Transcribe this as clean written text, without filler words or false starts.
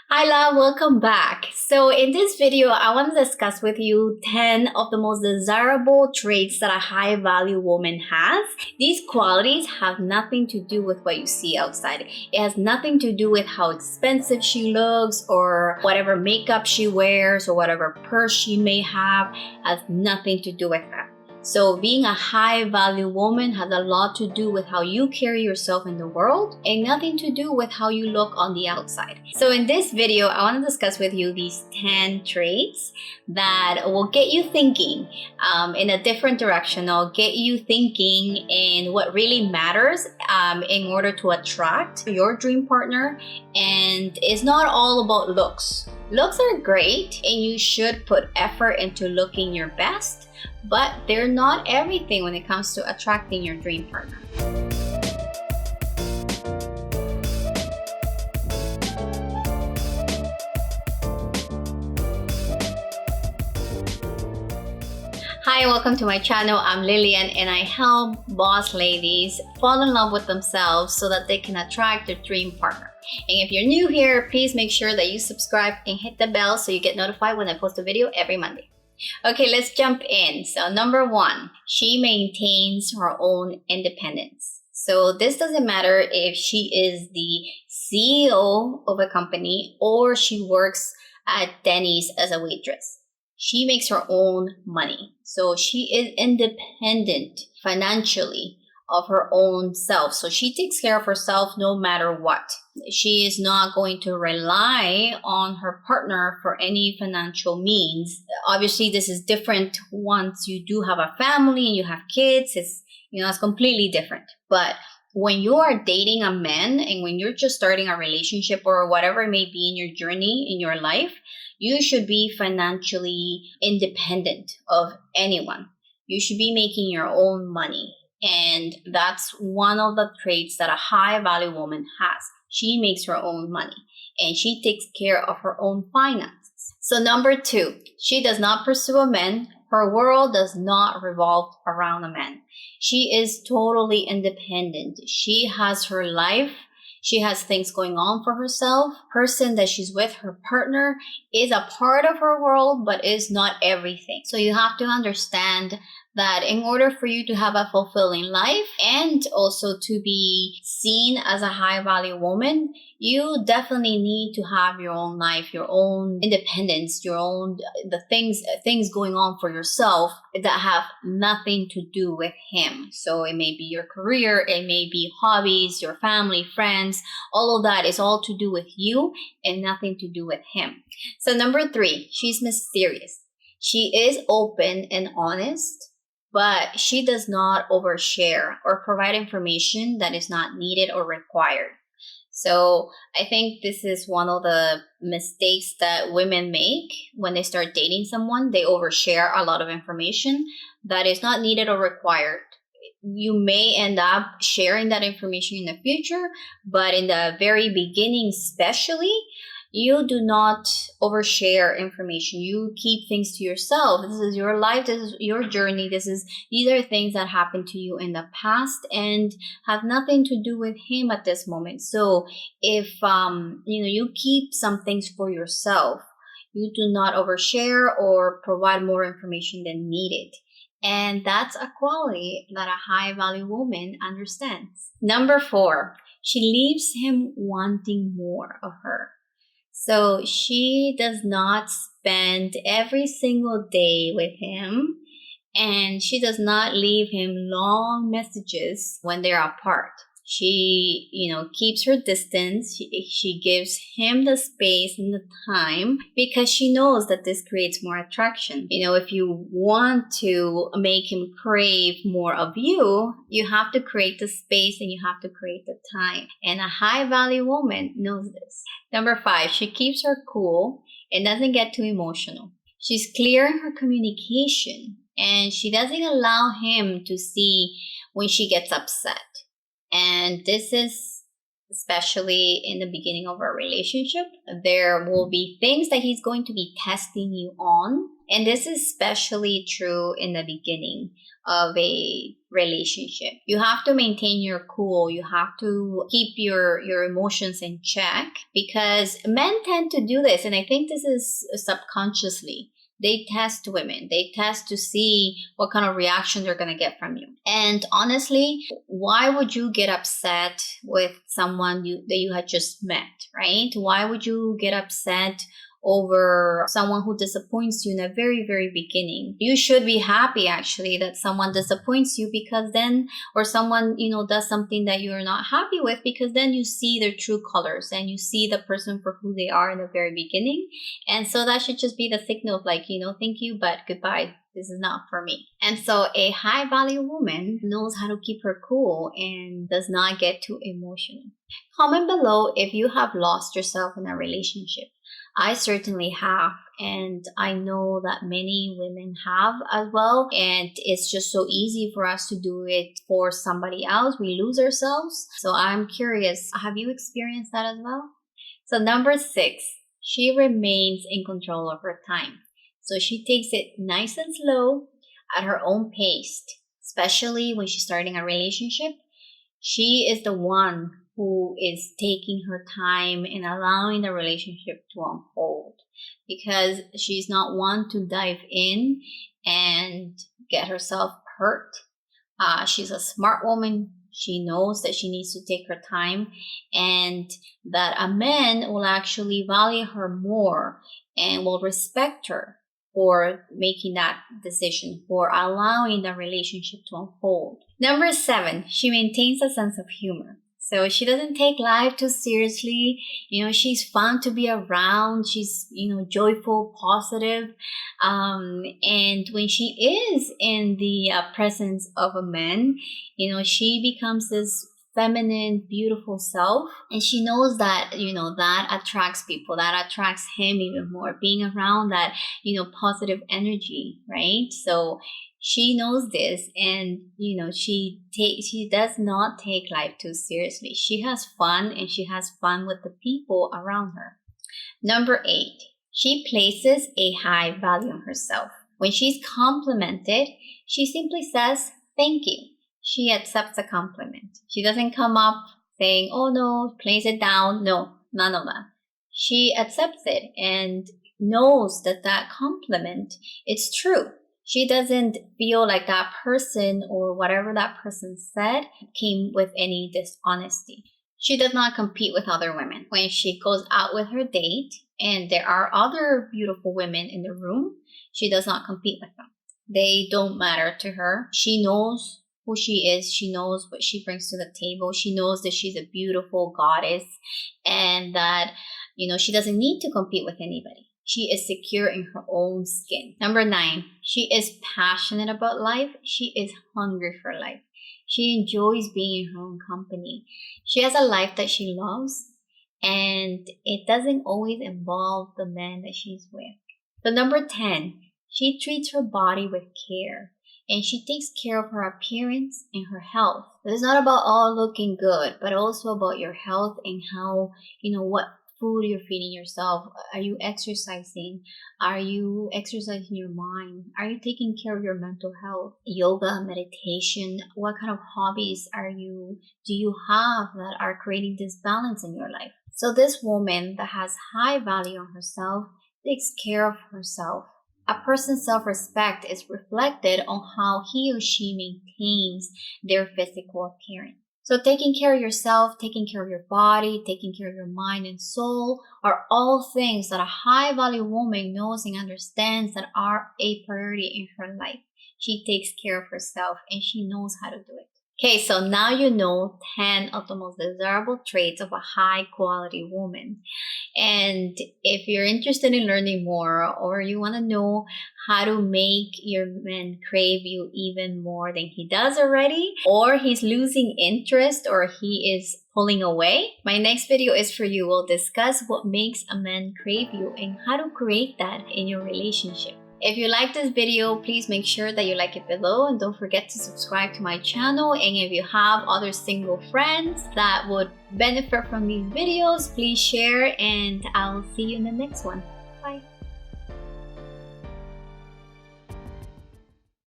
Hi, love, welcome back. So in this video, I want to discuss with you 10 of the most desirable traits that a high value woman has. These qualities have nothing to do with what you see outside. It has nothing to do with how expensive she looks or whatever makeup she wears or whatever purse she may have. It has nothing to do with that. So being a high value woman has a lot to do with how you carry yourself in the world and nothing to do with how you look on the outside. So in this video, I want to discuss with you these 10 traits that will get you thinking in a different direction. I'll get you thinking in what really matters in order to attract your dream partner. And it's not all about looks. Looks are great and you should put effort into looking your best, but they're not everything when it comes to attracting your dream partner. Hi, welcome to my channel. I'm Lylian and I help boss ladies fall in love with themselves so that they can attract their dream partner. And if you're new here, please make sure that you subscribe and hit the bell so you get notified when I post a video every Monday. Okay, let's jump in. So number 1, she maintains her own independence. So this doesn't matter if she is the CEO of a company or she works at Denny's as a waitress. She makes her own money. So she is independent financially of her own self. So she takes care of herself no matter what. She is not going to rely on her partner for any financial means. Obviously, this is different once you do have a family and you have kids. It's completely different. But when you are dating a man and when you're just starting a relationship or whatever it may be in your journey in your life, you should be financially independent of anyone. You should be making your own money. And that's one of the traits that a high value woman has. She makes her own money and she takes care of her own finances. So number 2, she does not pursue a man. Her world does not revolve around a man. She is totally independent. She has her life. She has things going on for herself. Person that she's with, her partner, is a part of her world, but is not everything. So you have to understand that in order for you to have a fulfilling life and also to be seen as a high value woman, you definitely need to have your own life, your own independence, the things going on for yourself that have nothing to do with him. So it may be your career, it may be hobbies, your family, friends, all of that is all to do with you and nothing to do with him. So number 3, she's mysterious. She is open and honest, but she does not overshare or provide information that is not needed or required. So I think this is one of the mistakes that women make when they start dating someone. They overshare a lot of information that is not needed or required. You may end up sharing that information in the future, but in the very beginning especially, you do not overshare information. You keep things to yourself. This is your life. This is your journey. These are things that happened to you in the past and have nothing to do with him at this moment. So if you keep some things for yourself, you do not overshare or provide more information than needed. And that's a quality that a high value woman understands. Number 4, she leaves him wanting more of her. So she does not spend every single day with him, and she does not leave him long messages when they're apart. She, keeps her distance. She gives him the space and the time because she knows that this creates more attraction. If you want to make him crave more of you, you have to create the space and you have to create the time. And a high value woman knows this. Number 5, she keeps her cool and doesn't get too emotional. She's clear in her communication and she doesn't allow him to see when she gets upset. And this is especially in the beginning of a relationship. There will be things that he's going to be testing you on. And this is especially true in the beginning of a relationship. You have to maintain your cool. You have to keep your emotions in check, because men tend to do this. And I think this is subconsciously. They test women. They test to see what kind of reaction they're going to get from you. And honestly, why would you get upset with someone that you had just met, right? Why would you get upset over someone who disappoints you in the very, very beginning? You should be happy actually that someone disappoints you, because then, or someone, does something that you're not happy with, because then you see their true colors and you see the person for who they are in the very beginning. And so that should just be the signal of like, thank you, but goodbye. This is not for me. And so a high value woman knows how to keep her cool and does not get too emotional. Comment below if you have lost yourself in a relationship. I certainly have, and I know that many women have as well. And it's just so easy for us to do it for somebody else. We lose ourselves. So I'm curious, have you experienced that as well? So number 6, she remains in control of her time. So she takes it nice and slow at her own pace, especially when she's starting a relationship. She is the one who is taking her time and allowing the relationship to unfold, because she's not one to dive in and get herself hurt. She's a smart woman. She knows that she needs to take her time, and that a man will actually value her more and will respect her for making that decision, for allowing the relationship to unfold. Number 7, she maintains a sense of humor. So she doesn't take life too seriously. She's fun to be around. She's, joyful, positive. And when she is in the presence of a man, she becomes this feminine, beautiful self. And she knows that, that attracts people, that attracts him even more, being around that, positive energy, right? So she knows this, and she does not take life too seriously. She has fun, and she has fun with the people around her. Number 8, she places a high value on herself. When she's complimented, she simply says thank you. She accepts a compliment. She doesn't come up saying, oh no, place it down. No, none of that. She accepts it and knows that that compliment is true. She doesn't feel like that person or whatever that person said came with any dishonesty. She does not compete with other women. When she goes out with her date and there are other beautiful women in the room, she does not compete with them. They don't matter to her. She knows who she is. She knows what she brings to the table. She knows that she's a beautiful goddess, and that, she doesn't need to compete with anybody. She is secure in her own skin. Number 9, she is passionate about life. She is hungry for life. She enjoys being in her own company. She has a life that she loves, and it doesn't always involve the man that she's with. So number 10, she treats her body with care, and she takes care of her appearance and her health. It's not about all looking good, but also about your health and how, what food you're feeding yourself. Are you exercising? Are you exercising your mind? Are you taking care of your mental health? Yoga, meditation, what kind of hobbies do you have that are creating this balance in your life? So this woman that has high value on herself takes care of herself. A person's self-respect is reflected on how he or she maintains their physical appearance. So taking care of yourself, taking care of your body, taking care of your mind and soul are all things that a high-value woman knows and understands that are a priority in her life. She takes care of herself and she knows how to do it. Okay, so now you know 10 of the most desirable traits of a high-quality woman. And if you're interested in learning more, or you want to know how to make your man crave you even more than he does already, or he's losing interest, or he is pulling away, my next video is for you. We'll discuss what makes a man crave you and how to create that in your relationship. If you like this video, please make sure that you like it below, and don't forget to subscribe to my channel. And if you have other single friends that would benefit from these videos, please share, and I'll see you in the next one. Bye.